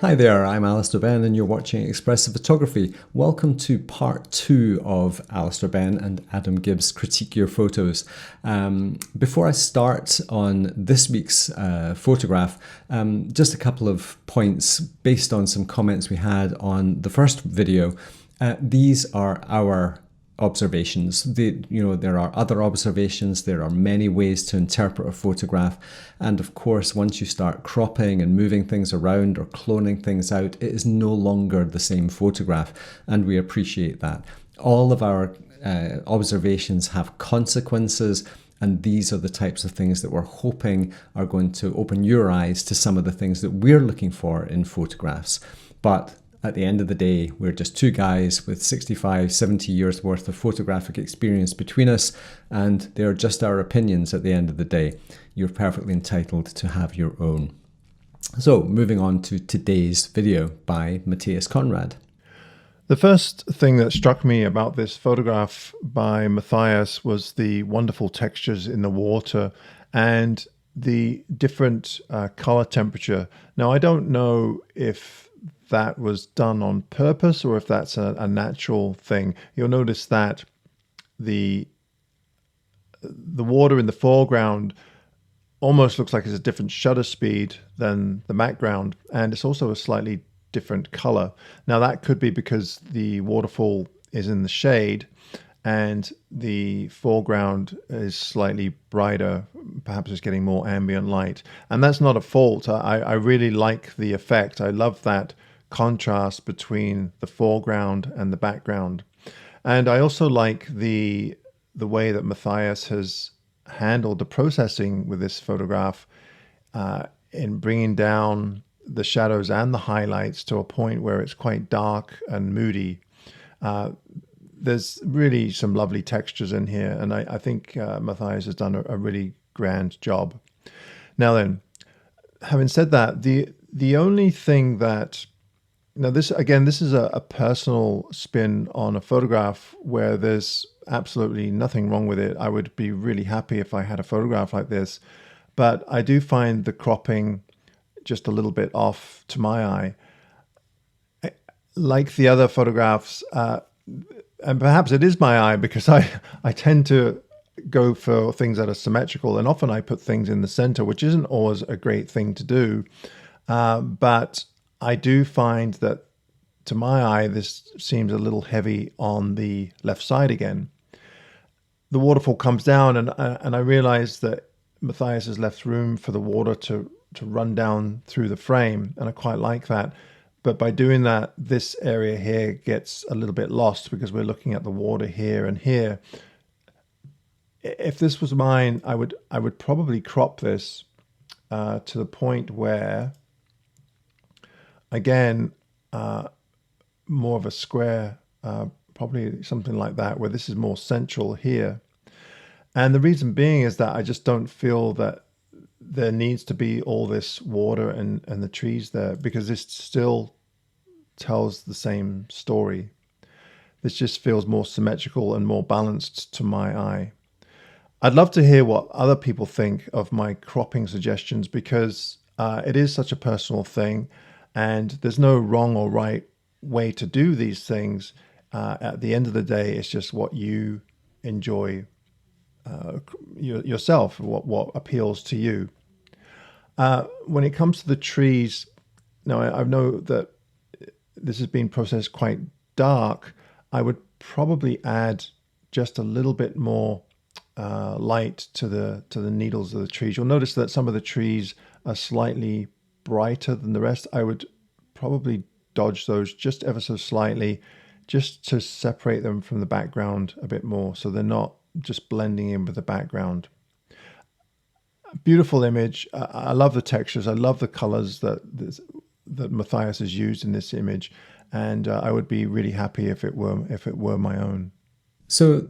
Hi there, I'm Alister Benn and you're watching Expressive Photography. Welcome to part 2 of Alister Benn and Adam Gibbs' Critique Your Photos. Before I start on this week's photograph, just a couple of points based on some comments we had on the first video. These are our observations. There are other observations, there are many ways to interpret a photograph, and of course once you start cropping and moving things around or cloning things out, it is no longer the same photograph, and we appreciate that. All of our observations have consequences, and these are the types of things that we're hoping are going to open your eyes to some of the things that we're looking for in photographs. But at the end of the day, we're just two guys with 65, 70 years worth of photographic experience between us, and they're just our opinions at the end of the day. You're perfectly entitled to have your own. So, moving on to today's video by Matthias Conrad. The first thing that struck me about this photograph by Matthias was the wonderful textures in the water and the different color temperature. Now, I don't know if that was done on purpose or if that's a natural thing. You'll notice that the water in the foreground almost looks like it's a different shutter speed than the background, and it's also a slightly different color. Now that could be because the waterfall is in the shade and the foreground is slightly brighter, perhaps it's getting more ambient light. And that's not a fault. I really like the effect. I love that contrast between the foreground and the background. And I also like the way that Matthias has handled the processing with this photograph in bringing down the shadows and the highlights to a point where it's quite dark and moody. There's really some lovely textures in here, and I think Matthias has done a really grand job. Now then, having said that, the only thing that now this is a personal spin on a photograph where there's absolutely nothing wrong with it. I would be really happy if I had a photograph like this, but I do find the cropping just a little bit off to my eye. Like the other photographs, and perhaps it is my eye because I tend to go for things that are symmetrical, and often I put things in the center, which isn't always a great thing to do. But I do find that, to my eye, this seems a little heavy on the left side again. The waterfall comes down, and I realize that Matthias has left room for the water to run down through the frame, and I quite like that. But by doing that, this area here gets a little bit lost because we're looking at the water here and here. If this was mine, I would probably crop this to the point where, again, more of a square, probably something like that, where this is more central here. And the reason being is that I just don't feel that there needs to be all this water and the trees there, because this still tells the same story. This just feels more symmetrical and more balanced to my eye. I'd love to hear what other people think of my cropping suggestions, because it is such a personal thing, and there's no wrong or right way to do these things. At the end of the day, it's just what you enjoy yourself, what appeals to you. When it comes to the trees, now I know that this has been processed quite dark. I would probably add just a little bit more light to the needles of the trees. You'll notice that some of the trees are slightly brighter than the rest. I would probably dodge those just ever so slightly, just to separate them from the background a bit more, so they're not just blending in with the background. Beautiful image. I love the textures. I love the colors that Matthias has used in this image, and I would be really happy if it were my own. So,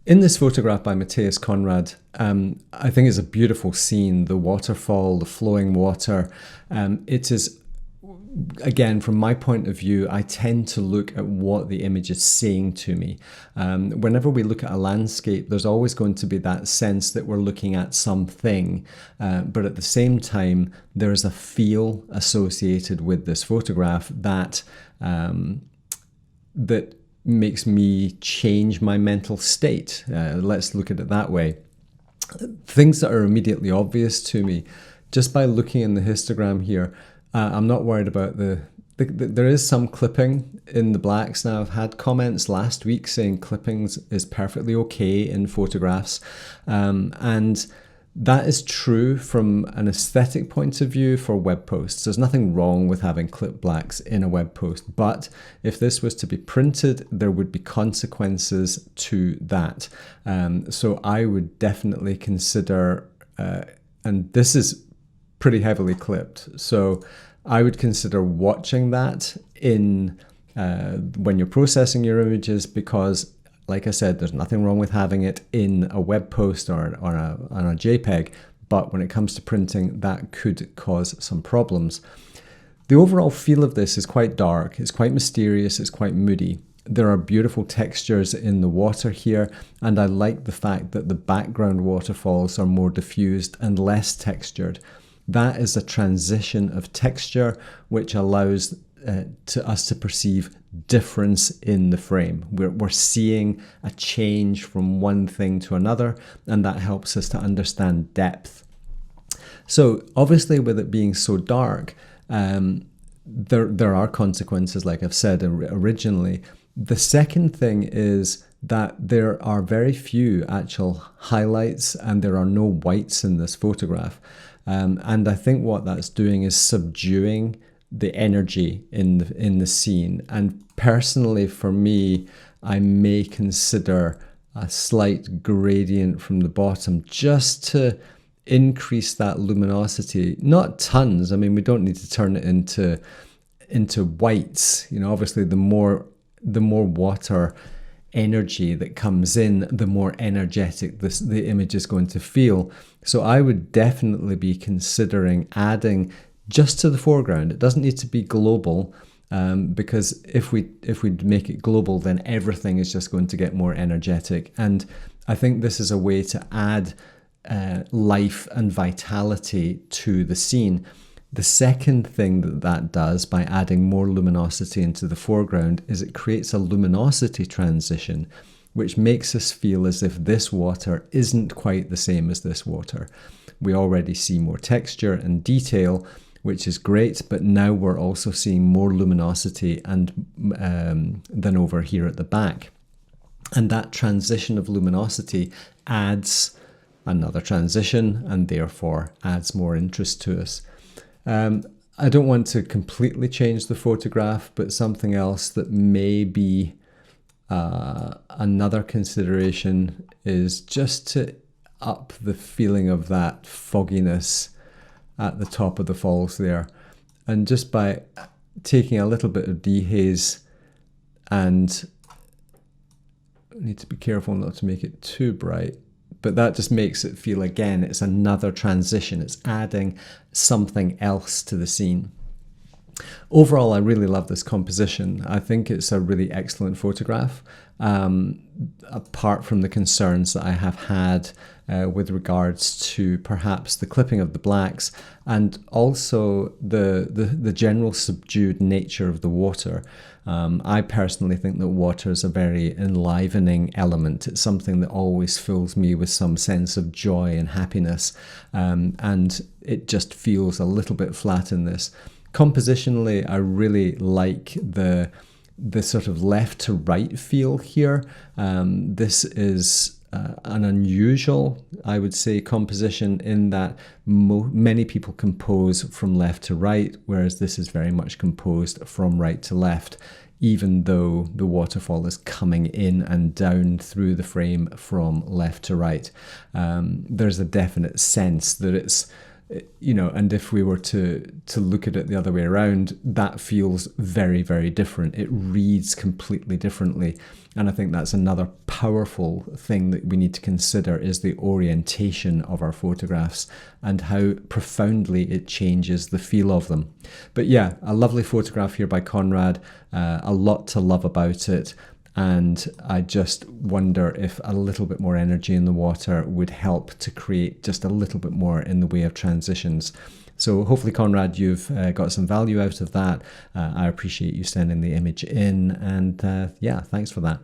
in this photograph by Matthias Conrad, I think it's a beautiful scene. The waterfall, the flowing water. It is again, from my point of view, I tend to look at what the image is saying to me. Whenever we look at a landscape, there's always going to be that sense that we're looking at something, but at the same time, there is a feel associated with this photograph that that makes me change my mental state. Let's look at it that way. Things that are immediately obvious to me, just by looking in the histogram here, I'm not worried about there is some clipping in the blacks. Now, I've had comments last week saying clippings is perfectly okay in photographs. And that is true from an aesthetic point of view for web posts. There's nothing wrong with having clip blacks in a web post. But if this was to be printed, there would be consequences to that. So I would definitely consider, and this is pretty heavily clipped, so I would consider watching that in when you're processing your images, because like I said, there's nothing wrong with having it in a web post or on a JPEG, but when it comes to printing, that could cause some problems. The overall feel of this is quite dark, it's quite mysterious, it's quite moody. There are beautiful textures in the water here, and I like the fact that the background waterfalls are more diffused and less textured. That is a transition of texture which allows us to perceive difference in the frame. We're seeing a change from one thing to another, and that helps us to understand depth. So obviously, with it being so dark, there are consequences, like I've said originally. The second thing is that there are very few actual highlights and there are no whites in this photograph. And I think what that's doing is subduing the energy in the scene. And personally, for me, I may consider a slight gradient from the bottom just to increase that luminosity. Not tons. I mean, we don't need to turn it into whites. You know, obviously, the more water energy that comes in, the more energetic the image is going to feel. So I would definitely be considering adding just to the foreground. It doesn't need to be global, because if we make it global, then everything is just going to get more energetic. And I think this is a way to add life and vitality to the scene. The second thing that does by adding more luminosity into the foreground is it creates a luminosity transition, which makes us feel as if this water isn't quite the same as this water. We already see more texture and detail, which is great, but now we're also seeing more luminosity and than over here at the back. And that transition of luminosity adds another transition and therefore adds more interest to us. I don't want to completely change the photograph, but something else that may be another consideration is just to up the feeling of that fogginess at the top of the falls there. And just by taking a little bit of dehaze, and I need to be careful not to make it too bright, but that just makes it feel, again, it's another transition. It's adding something else to the scene. Overall, I really love this composition. I think it's a really excellent photograph, apart from the concerns that I have had with regards to perhaps the clipping of the blacks and also the general subdued nature of the water. I personally think that water is a very enlivening element. It's something that always fills me with some sense of joy and happiness, and it just feels a little bit flat in this. Compositionally, I really like the sort of left to right feel here. This is an unusual, I would say, composition in that many people compose from left to right, whereas this is very much composed from right to left, even though the waterfall is coming in and down through the frame from left to right. There's a definite sense that it's you know, and if we were to look at it the other way around, that feels very, very different. It reads completely differently. And I think that's another powerful thing that we need to consider, is the orientation of our photographs and how profoundly it changes the feel of them. But yeah, a lovely photograph here by Conrad, a lot to love about it. And I just wonder if a little bit more energy in the water would help to create just a little bit more in the way of transitions. So hopefully, Conrad, you've got some value out of that. I appreciate you sending the image in, and yeah, thanks for that.